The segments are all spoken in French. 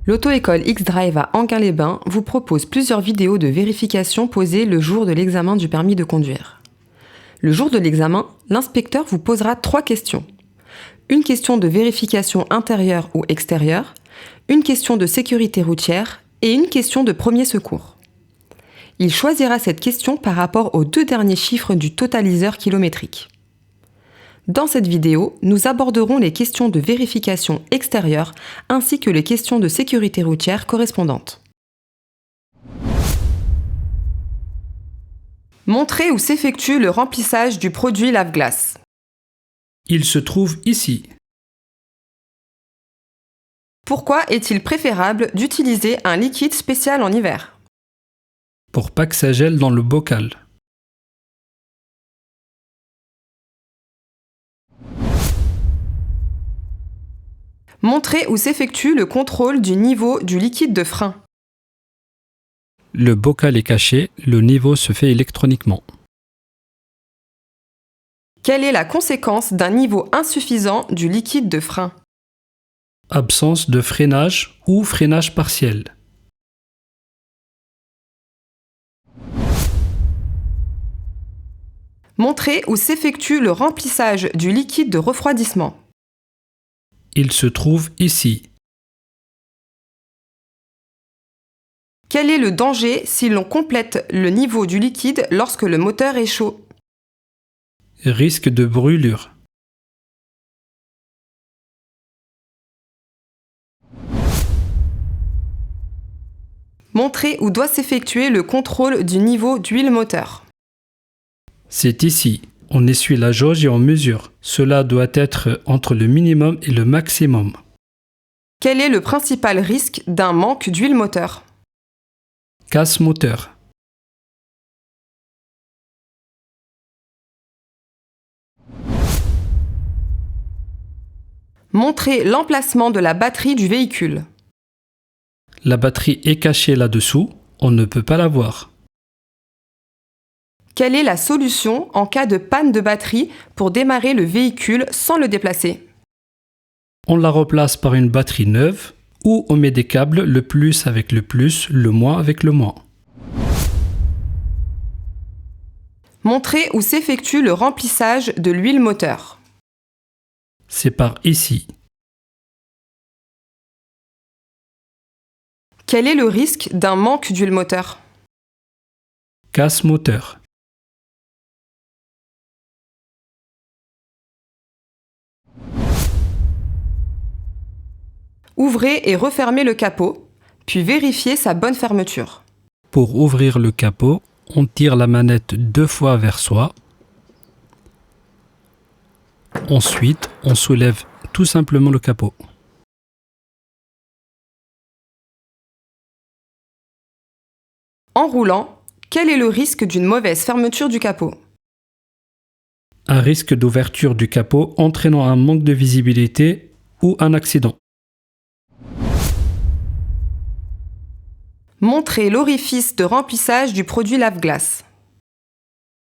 L'auto-école X-Drive à Anguin-les-Bains vous propose plusieurs vidéos de vérification posées le jour de l'examen du permis de conduire. Le jour de l'examen, l'inspecteur vous posera 3 questions. Une question de vérification intérieure ou extérieure, une question de sécurité routière et une question de premier secours. Il choisira cette question par rapport aux 2 derniers chiffres du totaliseur kilométrique. Dans cette vidéo, nous aborderons les questions de vérification extérieure ainsi que les questions de sécurité routière correspondantes. Montrez où s'effectue le remplissage du produit lave-glace. Il se trouve ici. Pourquoi est-il préférable d'utiliser un liquide spécial en hiver? Pour pas que ça gèle dans le bocal. Montrez où s'effectue le contrôle du niveau du liquide de frein. Le bocal est caché, le niveau se fait électroniquement. Quelle est la conséquence d'un niveau insuffisant du liquide de frein? Absence de freinage ou freinage partiel. Montrez où s'effectue le remplissage du liquide de refroidissement. Il se trouve ici. Quel est le danger si l'on complète le niveau du liquide lorsque le moteur est chaud? Risque de brûlure. Montrez où doit s'effectuer le contrôle du niveau d'huile moteur. C'est ici. On essuie la jauge et on mesure. Cela doit être entre le minimum et le maximum. Quel est le principal risque d'un manque d'huile moteur? Casse moteur. Montrez l'emplacement de la batterie du véhicule. La batterie est cachée là-dessous. On ne peut pas la voir. Quelle est la solution en cas de panne de batterie pour démarrer le véhicule sans le déplacer? On la replace par une batterie neuve ou on met des câbles, le plus avec le plus, le moins avec le moins. Montrez où s'effectue le remplissage de l'huile moteur. C'est par ici. Quel est le risque d'un manque d'huile moteur? Casse moteur. Ouvrez et refermez le capot, puis vérifiez sa bonne fermeture. Pour ouvrir le capot, on tire la manette 2 fois vers soi. Ensuite, on soulève tout simplement le capot. En roulant, quel est le risque d'une mauvaise fermeture du capot? Un risque d'ouverture du capot entraînant un manque de visibilité ou un accident. Montrez l'orifice de remplissage du produit lave-glace.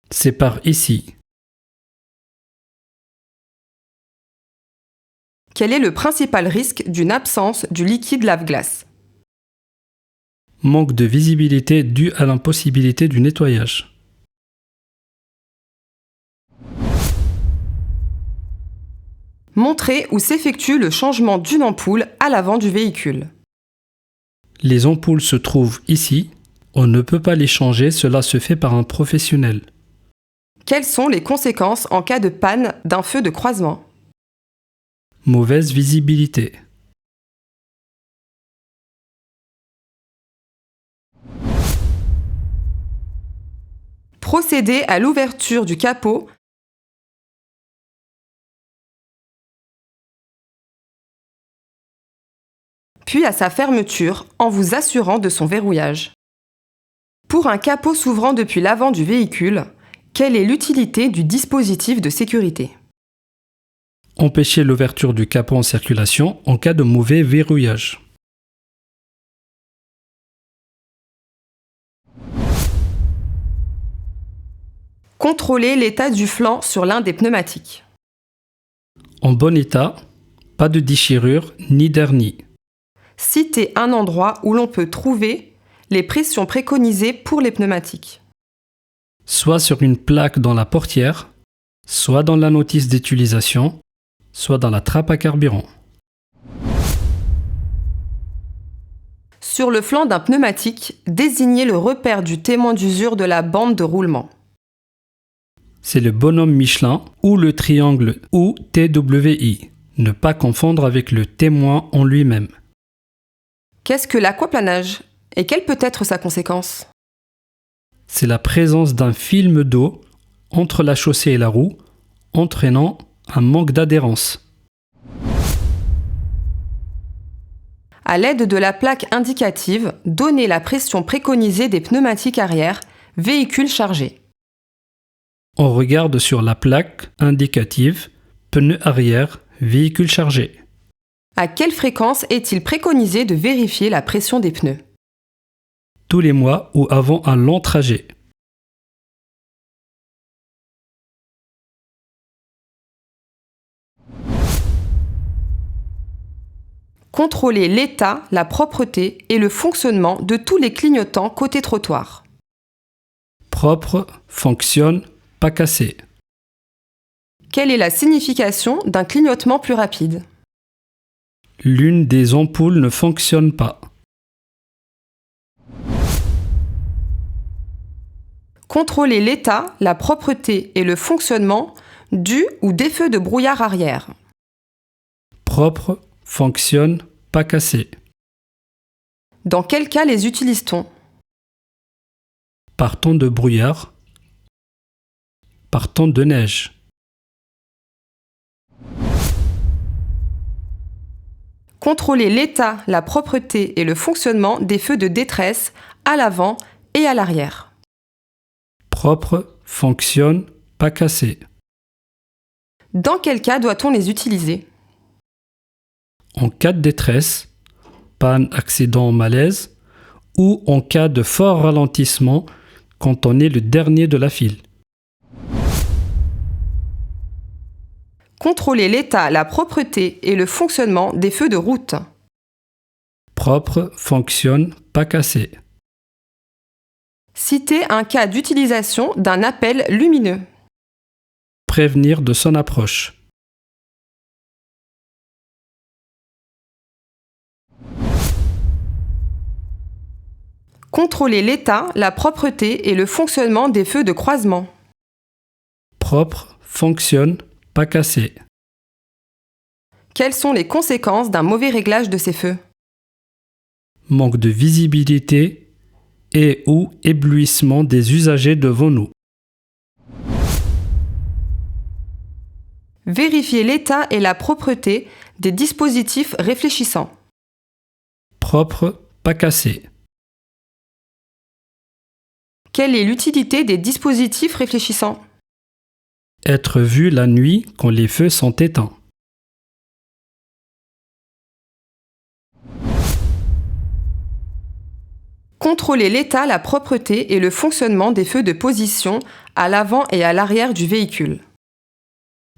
C'est par ici. Quel est le principal risque d'une absence du liquide lave-glace? Manque de visibilité dû à l'impossibilité du nettoyage. Montrez où s'effectue le changement d'une ampoule à l'avant du véhicule. Les ampoules se trouvent ici. On ne peut pas les changer, cela se fait par un professionnel. Quelles sont les conséquences en cas de panne d'un feu de croisement? Mauvaise visibilité. Procédez à l'ouverture du capot puis à sa fermeture en vous assurant de son verrouillage. Pour un capot s'ouvrant depuis l'avant du véhicule, quelle est l'utilité du dispositif de sécurité? Empêcher l'ouverture du capot en circulation en cas de mauvais verrouillage. Contrôlez l'état du flanc sur l'un des pneumatiques. En bon état, pas de déchirure ni d'hernie. Citez un endroit où l'on peut trouver les pressions préconisées pour les pneumatiques. Soit sur une plaque dans la portière, soit dans la notice d'utilisation, soit dans la trappe à carburant. Sur le flanc d'un pneumatique, désignez le repère du témoin d'usure de la bande de roulement. C'est le bonhomme Michelin ou le triangle ou TWI. Ne pas confondre avec le témoin en lui-même. Qu'est-ce que l'aquaplanage et quelle peut être sa conséquence? C'est la présence d'un film d'eau entre la chaussée et la roue, entraînant un manque d'adhérence. À l'aide de la plaque indicative, donnez la pression préconisée des pneumatiques arrière, véhicule chargé. On regarde sur la plaque indicative, pneu arrière, véhicule chargé. À quelle fréquence est-il préconisé de vérifier la pression des pneus? Tous les mois ou avant un long trajet. Contrôlez l'état, la propreté et le fonctionnement de tous les clignotants côté trottoir. Propre, fonctionne, pas cassé. Quelle est la signification d'un clignotement plus rapide? L'une des ampoules ne fonctionne pas. Contrôlez l'état, la propreté et le fonctionnement du ou des feux de brouillard arrière. Propre, fonctionne, pas cassé. Dans quel cas les utilise-t-on? Par temps de brouillard, par temps de neige. Contrôlez l'état, la propreté et le fonctionnement des feux de détresse à l'avant et à l'arrière. Propre, fonctionne, pas cassé. Dans quel cas doit-on les utiliser? En cas de détresse, panne, accident, malaise, ou en cas de fort ralentissement quand on est le dernier de la file. Contrôlez l'état, la propreté et le fonctionnement des feux de route. Propre, fonctionne, pas cassé. Citez un cas d'utilisation d'un appel lumineux. Prévenir de son approche. Contrôlez l'état, la propreté et le fonctionnement des feux de croisement. Propre, fonctionne, pas cassé. Quelles sont les conséquences d'un mauvais réglage de ces feux? Manque de visibilité et ou éblouissement des usagers devant nous. Vérifiez l'état et la propreté des dispositifs réfléchissants. Propre, pas cassé. Quelle est l'utilité des dispositifs réfléchissants? Être vu la nuit quand les feux sont éteints. Contrôlez l'état, la propreté et le fonctionnement des feux de position à l'avant et à l'arrière du véhicule.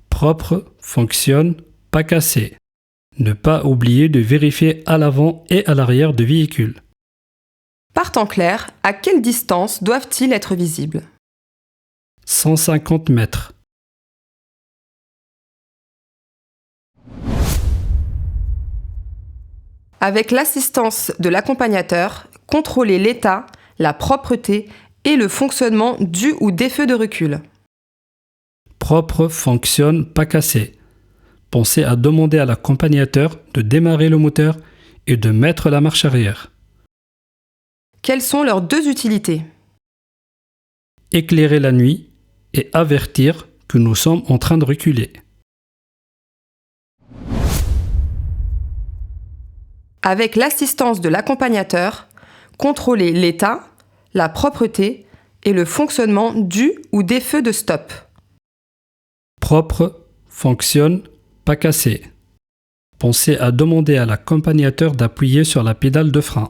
Propre, fonctionne, pas cassé. Ne pas oublier de vérifier à l'avant et à l'arrière du véhicule. Par temps clair, à quelle distance doivent-ils être visibles? 150 mètres. Avec l'assistance de l'accompagnateur, contrôlez l'état, la propreté et le fonctionnement du ou des feux de recul. Propre, fonctionne, pas cassé. Pensez à demander à l'accompagnateur de démarrer le moteur et de mettre la marche arrière. Quelles sont leurs deux utilités? Éclairer la nuit et avertir que nous sommes en train de reculer. Avec l'assistance de l'accompagnateur, contrôlez l'état, la propreté et le fonctionnement du ou des feux de stop. Propre, fonctionne, pas cassé. Pensez à demander à l'accompagnateur d'appuyer sur la pédale de frein.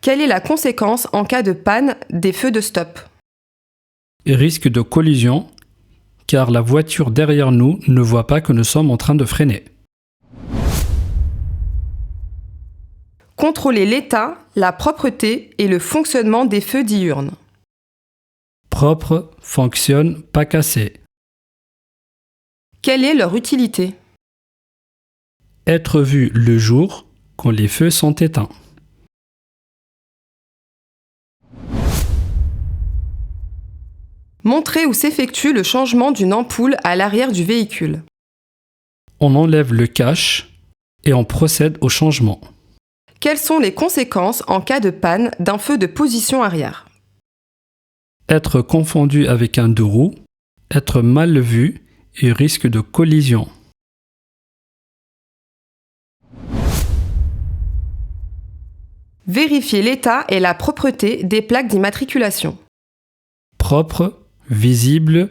Quelle est la conséquence en cas de panne des feux de stop? Risque de collision, car la voiture derrière nous ne voit pas que nous sommes en train de freiner. Contrôlez l'état, la propreté et le fonctionnement des feux diurnes. Propre, fonctionne, pas cassé. Quelle est leur utilité? Être vu le jour quand les feux sont éteints. Montrez où s'effectue le changement d'une ampoule à l'arrière du véhicule. On enlève le cache et on procède au changement. Quelles sont les conséquences en cas de panne d'un feu de position arrière? Être confondu avec un deux roues, être mal vu et risque de collision. Vérifiez l'état et la propreté des plaques d'immatriculation. Propre, visible,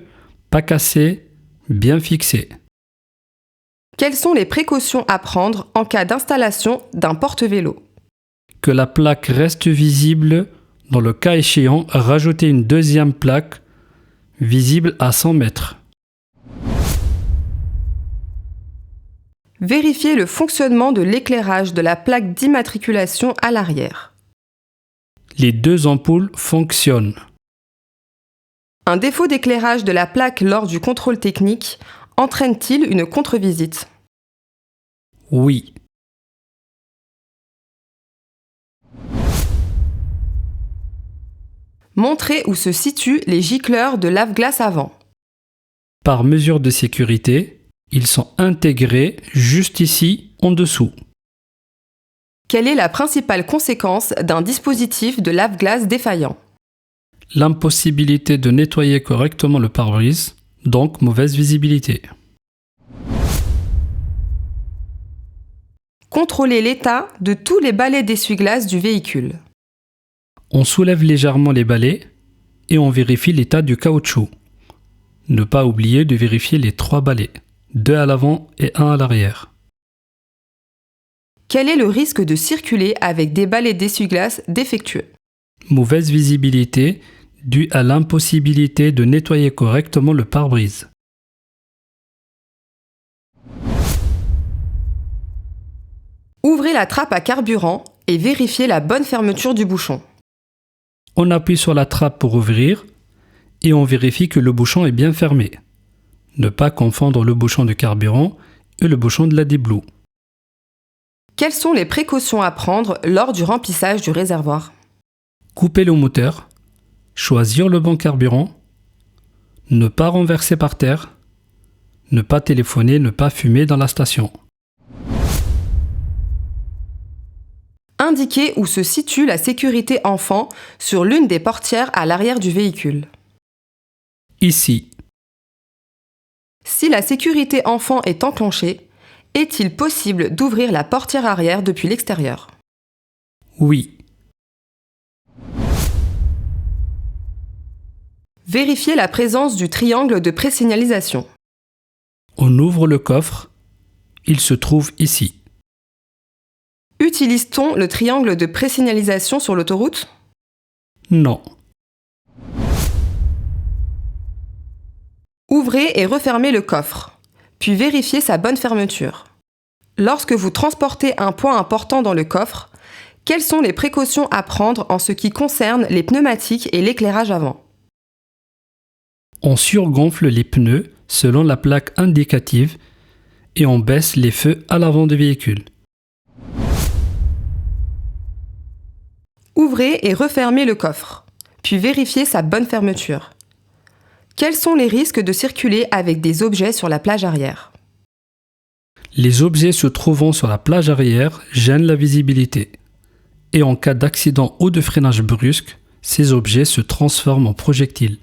pas cassé, bien fixé. Quelles sont les précautions à prendre en cas d'installation d'un porte-vélo? Que la plaque reste visible, dans le cas échéant, rajouter une deuxième plaque visible à 100 mètres. Vérifiez le fonctionnement de l'éclairage de la plaque d'immatriculation à l'arrière. Les deux ampoules fonctionnent. Un défaut d'éclairage de la plaque lors du contrôle technique entraîne-t-il une contre-visite? Oui. Montrez où se situent les gicleurs de lave-glace avant. Par mesure de sécurité, ils sont intégrés juste ici, en dessous. Quelle est la principale conséquence d'un dispositif de lave-glace défaillant? L'impossibilité de nettoyer correctement le pare-brise, donc mauvaise visibilité. Contrôlez l'état de tous les balais d'essuie-glace du véhicule. On soulève légèrement les balais et on vérifie l'état du caoutchouc. Ne pas oublier de vérifier les 3 balais, 2 à l'avant et 1 à l'arrière. Quel est le risque de circuler avec des balais d'essuie-glace défectueux? Mauvaise visibilité due à l'impossibilité de nettoyer correctement le pare-brise. Ouvrez la trappe à carburant et vérifiez la bonne fermeture du bouchon. On appuie sur la trappe pour ouvrir et on vérifie que le bouchon est bien fermé. Ne pas confondre le bouchon de carburant et le bouchon de la D-Blue. Quelles sont les précautions à prendre lors du remplissage du réservoir? Couper le moteur, choisir le bon carburant, ne pas renverser par terre, ne pas téléphoner, ne pas fumer dans la station. Indiquez où se situe la sécurité enfant sur l'une des portières à l'arrière du véhicule. Ici. Si la sécurité enfant est enclenchée, est-il possible d'ouvrir la portière arrière depuis l'extérieur? Oui. Vérifiez la présence du triangle de présignalisation. On ouvre le coffre. Il se trouve ici. Utilise-t-on le triangle de présignalisation sur l'autoroute? Non. Ouvrez et refermez le coffre, puis vérifiez sa bonne fermeture. Lorsque vous transportez un poids important dans le coffre, quelles sont les précautions à prendre en ce qui concerne les pneumatiques et l'éclairage avant? On surgonfle les pneus selon la plaque indicative et on baisse les feux à l'avant du véhicule. Ouvrez et refermez le coffre, puis vérifiez sa bonne fermeture. Quels sont les risques de circuler avec des objets sur la plage arrière? Les objets se trouvant sur la plage arrière gênent la visibilité. Et en cas d'accident ou de freinage brusque, ces objets se transforment en projectiles.